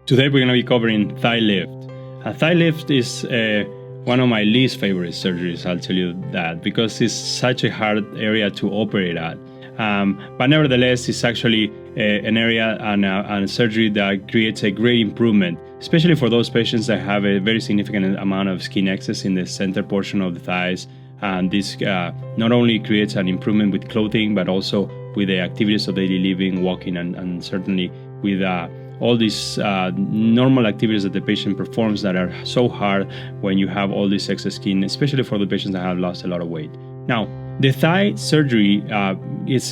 Today we're going to be covering thigh lift. Thigh lift is one of my least favorite surgeries, I'll tell you that, because it's such a hard area to operate at. But nevertheless, it's actually an area and a surgery that creates a great improvement, especially for those patients that have a very significant amount of skin excess in the center portion of the thighs. And this not only creates an improvement with clothing, but also with the activities of daily living, walking, and certainly with all these normal activities that the patient performs that are so hard when you have all this excess skin, especially for the patients that have lost a lot of weight. Now, the thigh surgery is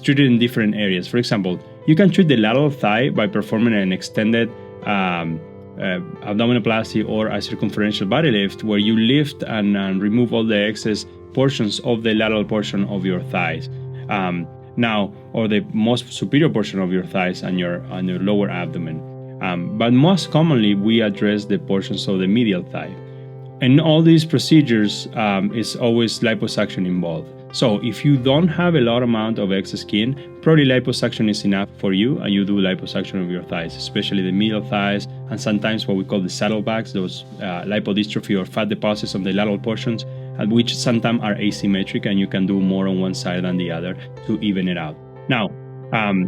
treated in different areas. For example, you can treat the lateral thigh by performing an extended abdominoplasty or a circumferential body lift, where you lift and remove all the excess portions of the lateral portion of your thighs. Or the most superior portion of your thighs and your lower abdomen. But most commonly, we address the portions of the medial thigh. In all these procedures, is always liposuction involved. So if you don't have a large amount of excess skin, probably liposuction is enough for you, and you do liposuction of your thighs, especially the medial thighs, and sometimes what we call the saddlebags, those lipodystrophy or fat deposits on the lateral portions, which sometimes are asymmetric, and you can do more on one side than the other to even it out. Now,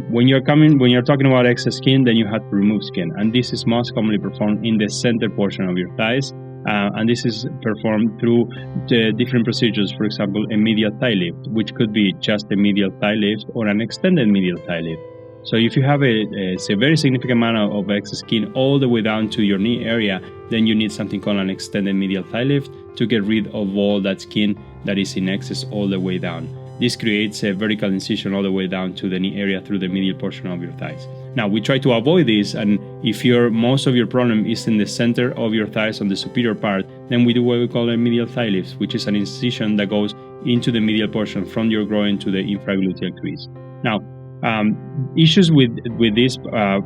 when you're talking about excess skin, then you have to remove skin, and this is most commonly performed in the center portion of your thighs, and this is performed through the different procedures. For example, a medial thigh lift, which could be just a medial thigh lift or an extended medial thigh lift. So if you have a very significant amount of excess skin all the way down to your knee area, then you need something called an extended medial thigh lift to get rid of all that skin that is in excess all the way down. This creates a vertical incision all the way down to the knee area through the medial portion of your thighs. Now, we try to avoid this, and if most of your problem is in the center of your thighs on the superior part, then we do what we call a medial thigh lift, which is an incision that goes into the medial portion from your groin to the infragluteal crease. Now, issues with this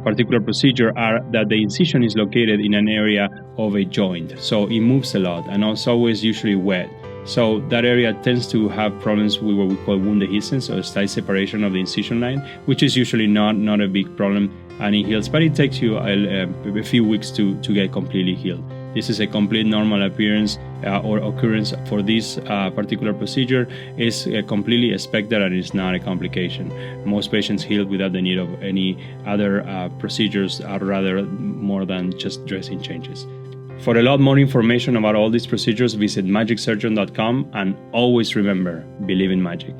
particular procedure are that the incision is located in an area of a joint, so it moves a lot, and it's always usually wet. So that area tends to have problems with what we call wound dehiscence, or tight separation of the incision line, which is usually not a big problem, and it heals, but it takes you a few weeks to get completely healed. This is a complete normal appearance or occurrence for this particular procedure. Is completely expected, and is not a complication. Most patients heal without the need of any other procedures, or rather more than just dressing changes. For a lot more information about all these procedures, visit MagicSurgeon.com, and always remember, believe in magic.